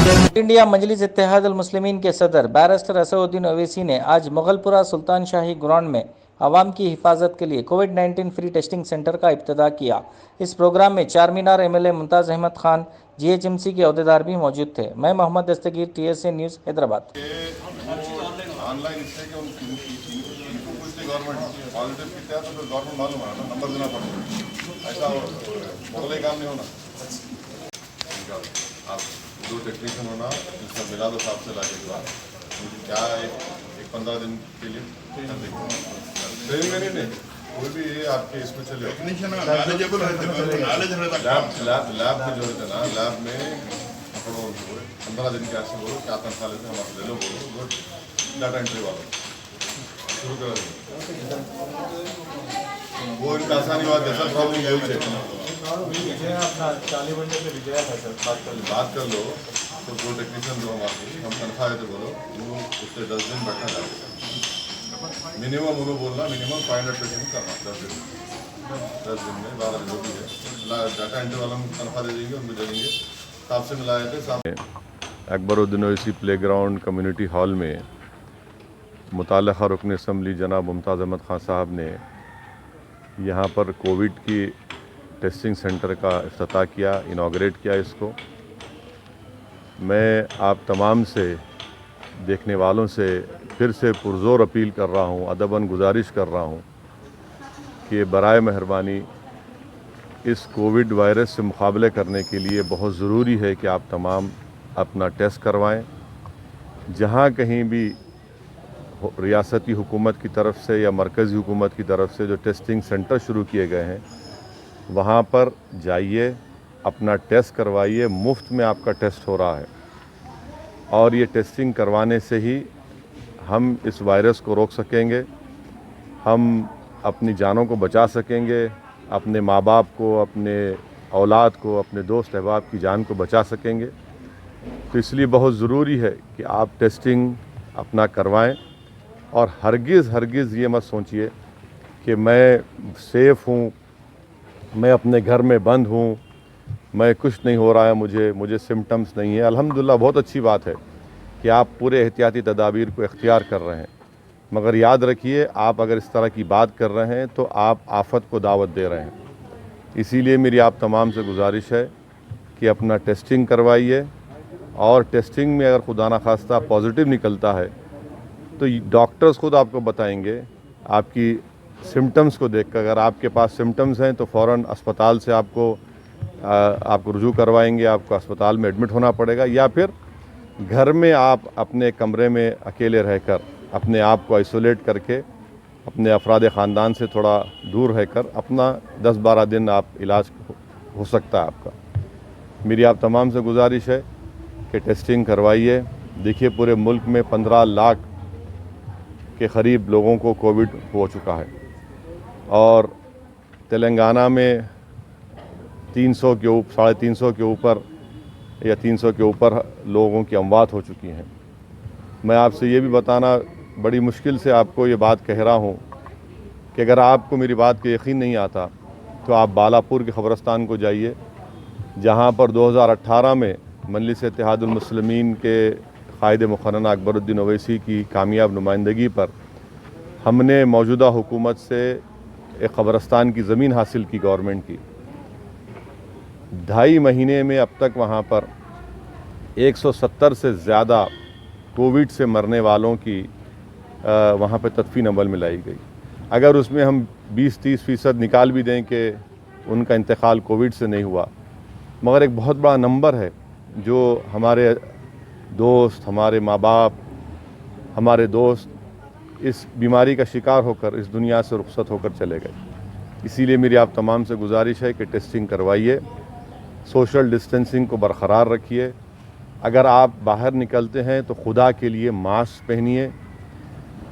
India مجلس اتحاد المسلمین کے صدر بیرسٹر اسدالدین اویسی نے آج مغل پورہ سلطان شاہی گراؤنڈ میں عوام کی حفاظت کے لیے کووڈ-19 فری ٹیسٹنگ سینٹر کا افتتاح کیا۔ اس پروگرام میں Charminar M L A Mumtaz Ahmed Khan GHMC کے عہدیدار بھی موجود تھے۔ میں Mohammed Dastagir TSA news Hyderabad. Online اس سے کہ ان کو پوچھتے گورنمنٹ پازیٹیو کتنے آتا تو گورنمنٹ معلوم ہے نا، نمبر دینا پڑتا ہے، ایسا مغلے کام نہیں ہونا۔ آپ دو ٹیکنیشین ہونا جس کا میلاد و صاحب سے لا کے دعا کیا ایک 15 دن کے لیے ٹریننگ میں نہیں کوئی بھی آپ کے اس میں چلے لیب میں جو ہے نا لیب میں 15 دن کے عرصے بولو کیا تنخواہ لیتے ہیں ہمارے لے لو بولو ڈاٹا انٹری والا شروع کر وہ ان کا آسانی بات ہے سر پرابلم یہی ہے بات کر لو تو دو ٹیکنیشین دو ہم تنخواہ دیتے بولو وہ اس سے 10 دن بیٹھنا چاہتے منیمم انہوں بولنا منیمم 500 پیشنٹ کرنا 10 دن میں 12 دن جو بھی ہے ڈاٹا انٹری والا ہم تنخواہ دے دیں گے ان کو دے دیں گے صاحب سے ملائے تھے صاحب اکبر الدین Owaisi play ground community hall میں متعلقہ رکن اسمبلی جناب ممتاز احمد خان صاحب نے یہاں پر کووڈ کی ٹیسٹنگ سینٹر کا افتتاح کیا، انوگریٹ کیا اس کو۔ میں آپ تمام سے دیکھنے والوں سے پھر سے پرزور اپیل کر رہا ہوں، ادباً گزارش کر رہا ہوں کہ برائے مہربانی اس کووڈ وائرس سے مقابلے کرنے کے لیے بہت ضروری ہے کہ آپ تمام اپنا ٹیسٹ کروائیں۔ جہاں کہیں بھی ریاستی حکومت کی طرف سے یا مرکزی حکومت کی طرف سے جو ٹیسٹنگ سینٹر شروع کیے گئے ہیں وہاں پر جائیے، اپنا ٹیسٹ کروائیے، مفت میں آپ کا ٹیسٹ ہو رہا ہے اور یہ ٹیسٹنگ کروانے سے ہی ہم اس وائرس کو روک سکیں گے، ہم اپنی جانوں کو بچا سکیں گے، اپنے ماں باپ کو، اپنے اولاد کو، اپنے دوست احباب کی جان کو بچا سکیں گے۔ تو اس لیے بہت ضروری ہے کہ آپ ٹیسٹنگ اپنا کروائیں اور ہرگز یہ مت سوچئے کہ میں سیف ہوں، میں اپنے گھر میں بند ہوں، میں کچھ نہیں ہو رہا ہے، مجھے سمٹمز نہیں ہیں۔ الحمدللہ بہت اچھی بات ہے کہ آپ پورے احتیاطی تدابیر کو اختیار کر رہے ہیں، مگر یاد رکھیے آپ اگر اس طرح کی بات کر رہے ہیں تو آپ آفت کو دعوت دے رہے ہیں۔ اسی لیے میری آپ تمام سے گزارش ہے کہ اپنا ٹیسٹنگ کروائیے اور ٹیسٹنگ میں اگر خدا نخواستہ پازیٹیو نکلتا ہے تو ڈاکٹرز خود آپ کو بتائیں گے آپ کی سمٹمز کو دیکھ کر، اگر آپ کے پاس سمٹمز ہیں تو فوراً اسپتال سے آپ کو رجوع کروائیں گے، آپ کو اسپتال میں ایڈمٹ ہونا پڑے گا، یا پھر گھر میں آپ اپنے کمرے میں اکیلے رہ کر اپنے آپ کو آئسولیٹ کر کے اپنے افراد خاندان سے تھوڑا دور رہ کر اپنا 10-12 دن آپ علاج ہو سکتا ہے آپ کا۔ میری آپ تمام سے گزارش ہے کہ ٹیسٹنگ کروائیے۔ دیکھیے پورے ملک میں 15 لاکھ کے قریب لوگوں کو کووڈ ہو چکا ہے اور تلنگانہ میں 350 کے اوپر یا 300 کے اوپر لوگوں کی اموات ہو چکی ہیں۔ میں آپ سے یہ بھی بتانا بڑی مشکل سے آپ کو یہ بات کہہ رہا ہوں کہ اگر آپ کو میری بات کا یقین نہیں آتا تو آپ بالاپور کے قبرستان کو جائیے، جہاں پر 2018 میں مجلس اتحاد المسلمین کے قائد مقننہ اکبر الدین اویسی کی کامیاب نمائندگی پر ہم نے موجودہ حکومت سے ایک قبرستان کی زمین حاصل کی گورنمنٹ کی۔ 2.5 مہینے میں اب تک وہاں پر 170 سے زیادہ کووڈ سے مرنے والوں کی وہاں پہ تدفین عمل میں لائی گئی۔ اگر اس میں ہم 20-30% نکال بھی دیں کہ ان کا انتقال کووڈ سے نہیں ہوا، مگر ایک بہت بڑا نمبر ہے جو ہمارے دوست، ہمارے ماں باپ، ہمارے دوست اس بیماری کا شکار ہو کر اس دنیا سے رخصت ہو کر چلے گئے۔ اسی لیے میری آپ تمام سے گزارش ہے کہ ٹیسٹنگ کروائیے، سوشل ڈسٹینسنگ کو برقرار رکھیے، اگر آپ باہر نکلتے ہیں تو خدا کے لیے ماسک پہنیے،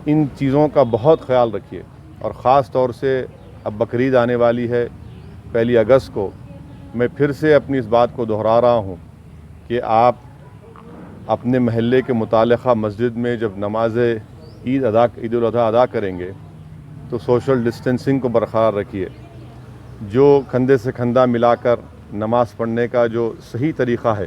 ان چیزوں کا بہت خیال رکھیے۔ اور خاص طور سے اب بقرعید آنے والی ہے 1 اگست کو، میں پھر سے اپنی اس بات کو دہرا رہا ہوں کہ آپ اپنے محلے کے متعلقہ مسجد میں جب نماز عید الاضحیٰ ادا کریں گے تو سوشل ڈسٹینسنگ کو برقرار رکھیے۔ جو کندھے سے کندھا ملا کر نماز پڑھنے کا جو صحیح طریقہ ہے